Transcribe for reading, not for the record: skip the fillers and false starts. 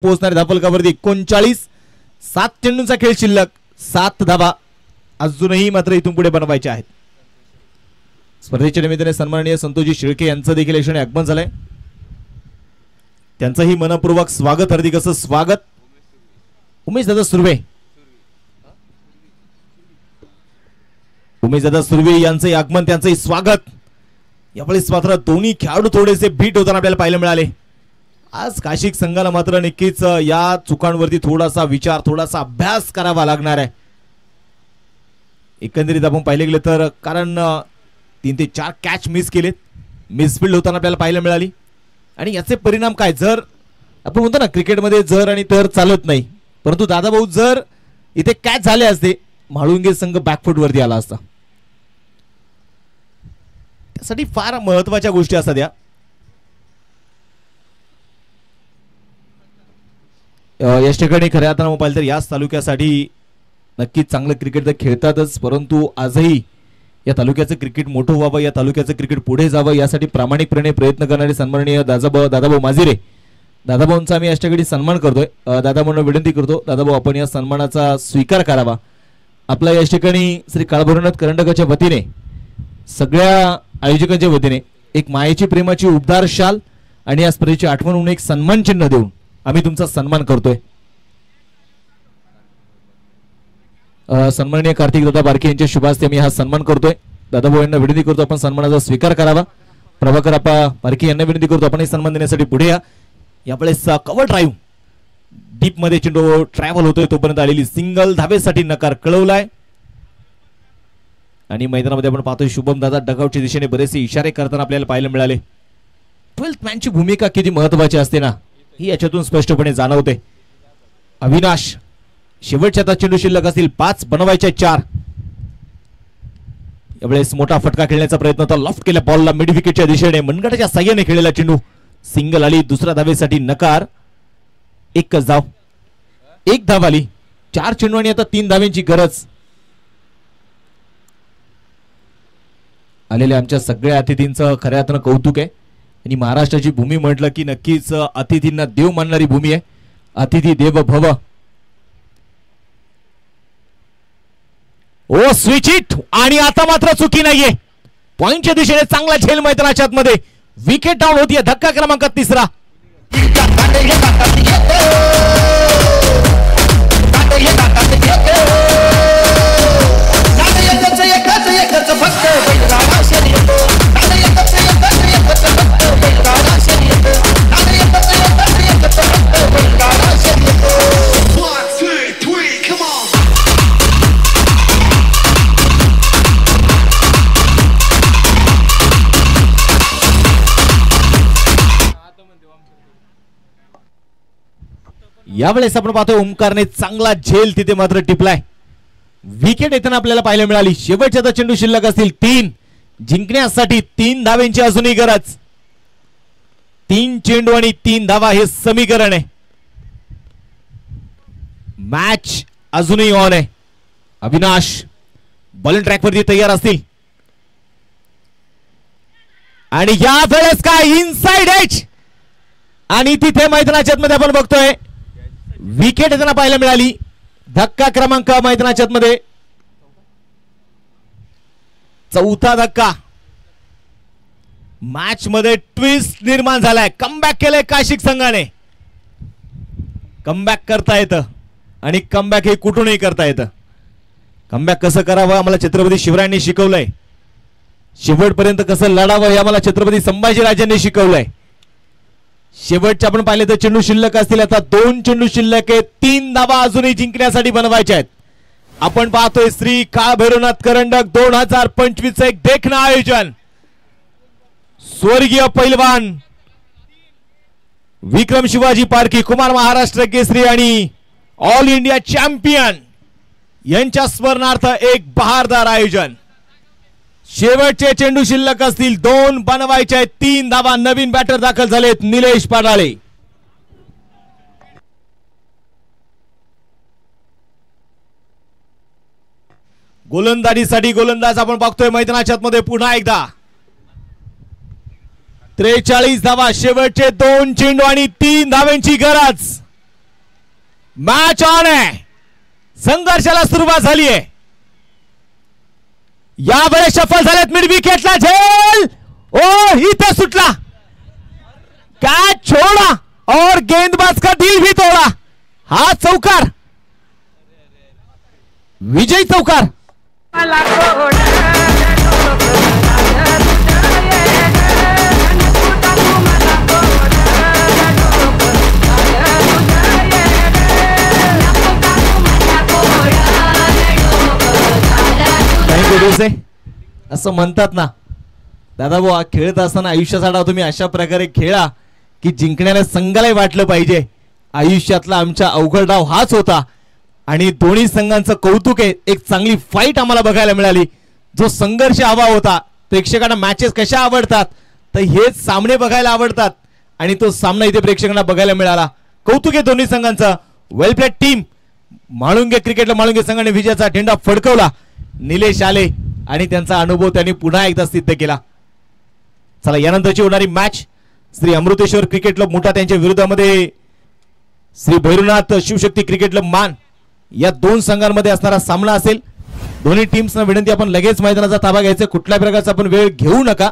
पोहोचणारे धावफलकावरती 39. 7 चेंडूंचा खेळ शिल्लक, 7 धावा अजूनही मात्र इथून पुढे बनवायचे आहेत. स्पर्धेच्या निमित्ताने सन्माननीय संतोषजी शिळके यांचं देखील या क्षणी आगमन झालंय. त्यांचंही मनपूर्वक स्वागत, हार्दिक असं स्वागत. उमेश दादा सुर्वे, उमेश दादा सुर्वे यांचंही आगमन, त्यांचंही स्वागत. यावेळेस मात्र दोन्ही खेळाडू थोडेसे बीट होताना आपल्याला पाहायला मिळाले. आज काशिक संघाला मात्र नक्कीच या चुकांवरती थोडासा विचार, थोडासा अभ्यास करावा लागणार आहे. एकंदरीत आपण पाहिले गेले तर, कारण 3 ते 4 कॅच मिस केलेत, मिसफिल्ड होताना आपल्याला पाहायला मिळाली. आणि याचे परिणाम काय, जर आपण म्हणतो ना क्रिकेटमध्ये जर आणि तर चालत नाही, परंतु दादाभाऊ जर इथे कॅच झाले असते, म्हाळुंगे संघ बॅकफुट वरती आला असता. त्यासाठी फार महत्वाच्या गोष्टी असतात या. याच ठिकाणी खऱ्या अर्थानं पाहिलं तर याच तालुक्यासाठी नक्कीच चांगलं क्रिकेट तर खेळतातच, परंतु आजही या तालुक्याचं क्रिकेट मोठं व्हावं, या तालुक्याचं क्रिकेट पुढे जावं, यासाठी प्रामाणिकपणे प्रयत्न करणारे सन्माननीय दादाभाऊ माजिरे, दादाभाऊंचा आम्ही याच ठिकाणी सन्मान करतोय. दादाभाऊंना विनंती करतो, दादाभाऊ आपण या सन्मानाचा स्वीकार करावा. आपल्या याच ठिकाणी श्री काळभैरवनाथ करंडकाच्या वतीने, सगळ्या आयोजकांच्या वतीने एक मायेची प्रेमाची उबदार शाल आणि या स्पर्धेची आठवण म्हणून एक सन्मान चिन्ह देऊन आम्ही तुमचा सन्मान करतोय. सन्माननीय कार्तिक दादा बारके यांच्या शुभ हस्ते आम्ही हा सन्मान करतोय. दादाभाऊ यांना विनंती करतो आपण सन्मानाचा स्वीकार करावा. प्रभाकर आप्पा बारके यांना विनंती करतो आपण सन्मान देण्यासाठी पुढे या. यावेळेस कव्हर ड्राईव्ह डीप मध्ये चेंडू ट्रॅव्हल होतोय, तोपर्यंत आलेली सिंगल धावेसाठी नकार कळवलाय. आणि मैदानामध्ये आपण पाहतोय शुभम दादा डगआउटच्या दिशेने बरेचसे इशारे करताना आपल्याला पाहायला मिळाले. 12th मॅनची भूमिका किती महत्वाची असते ना, ही याच्यातून स्पष्टपणे जाणवते. अविनाश, शेवटच्या आता चेंडू शिल्लक असतील 5, बनवायच्या 4. यावेळेस मोठा फटका खेळण्याचा प्रयत्न होता, लॉफ्ट केल्या बॉलला मिड विकेटच्या दिशेने, मनगटाच्या साह्याने खेळलेला चेंडू सिंगल आली. दुसऱ्या धावेसाठी नकार, 1 धाव, 1 धाव आली. 4 चेंडू आणि आता 3 धाव्यांची गरज. आलेल्या आमच्या सगळ्या अतिथींचं खऱ्या अर्थानं कौतुक आहे. आणि महाराष्ट्राची भूमी म्हटलं की नक्कीच अतिथींना देव मानणारी भूमी आहे. अतिथी देव भव. ओ स्विच इट, आणि आता मात्र चुकी नाहीये. पॉइंटच्या दिशेने चांगला झेल मैदानाच्या आतमध्ये, विकेट डाऊन होतीये. धक्का क्रमांक 3. यावेळेस आपण पाहतोय ओमकारने चांगला झेल तिथे मात्र टिपलाय. विकेट येताना आपल्याला पाहायला मिळाली. शेवटच्या चेंडू शिल्लक असतील 3, जिंकण्यासाठी 3 धावेंची अजूनही गरज. 3 चेंडू आणि 3 धावा हे समीकरण आहे. मॅच अजूनही ऑन आहे. अविनाश बॉलिंग ट्रॅक वरती तयार असतील. आणि या वेळेस काय इनसाइड एज, आणि तिथे मैदानाच्या आतमध्ये आपण बघतोय विकेट येताना पाहायला मिळाली. धक्का क्रमांक मैदानाच्या आतमध्ये 4था धक्का. मॅच मध्ये ट्विस्ट निर्माण झालाय. कमबॅक केलंय काशिक संघाने. कमबॅक करता येतं, आणि कमबॅक हे कुठूनही करता येतं. कमबॅक कसं करावं आम्हाला छत्रपती शिवरायांनी शिकवलंय. शेवटपर्यंत कसं लढावं हे आम्हाला छत्रपती संभाजीराजांनी शिकवलंय. शेवटच्या आपण पाहिले तर चेंडू शिल्लक असतील आता 2 चेंडू शिल्लक आहेत. 3 धावा अजूनही जिंकण्यासाठी बनवायच्या आहेत. आपण पाहतोय श्री काळभैरवनाथ करंडक 2025 एक देखणं आयोजन. स्वर्गीय पैलवान विक्रम शिवाजी पारखी, कुमार महाराष्ट्र केसरी आणि ऑल इंडिया चॅम्पियन यांच्या स्मरणार्थ एक बहारदार आयोजन. शेवटचे चेंडू शिल्लक असतील 2, बनवायचे आहेत 3 धावा. नवीन बॅटर दाखल झालेत निलेश पाडाळे. गोलंदाजीसाठी गोलंदाज आपण बघतोय मैदानाच्या आतमध्ये पुन्हा एकदा. 43 धावा, शेवटचे 2 चेंडू आणि 3 धावांची गरज. मॅच ऑन आहे. संघर्षाला सुरुवात झाली आहे. यावेळेस सफल झालेत मिड विकेटला झेल. ओ इथं सुटला. कॅच छोड़ा और गेंदबाज का दिल भी तोड़ा. हा चौकार, विजय चौकार. असं म्हणतात ना दादा भाऊ, खेळत असताना आयुष्यासाठी तुम्ही अशा प्रकारे खेळा की जिंकण्याला संघालाही वाटलं पाहिजे. आयुष्यातला आमच्या अवघड डाव हाच होता आणि दोन्ही संघांचं कौतुक आहे. एक चांगली फाईट आम्हाला बघायला मिळाली. जो संघर्ष हवा होता. प्रेक्षकांना मॅचेस कशा आवडतात तर हेच सामने बघायला आवडतात आणि तो सामना इथे प्रेक्षकांना बघायला मिळाला. कौतुक आहे दोन्ही संघांचं. Well played team. म्हाळुंगे क्रिकेटला म्हाळुंगे संघाने विजयाचा झेंडा फडकवला. निलेश आले आणि त्यांचा अनुभव त्यांनी पुन्हा एकदा सिद्ध केला. चला यानंतरची होणारी match Shri Amruteshwar cricket club मोठा त्यांच्या विरोधामध्ये श्री भैरवनाथ शिवशक्ती क्रिकेट क्लब मान या दोन संघांमध्ये असणारा सामना असेल. दोन्ही टीम्सना विनंती आपण लगेच मैदानाचा ताबा घ्यायचा. कुठल्याही प्रकारचा आपण वेळ घेऊ नका.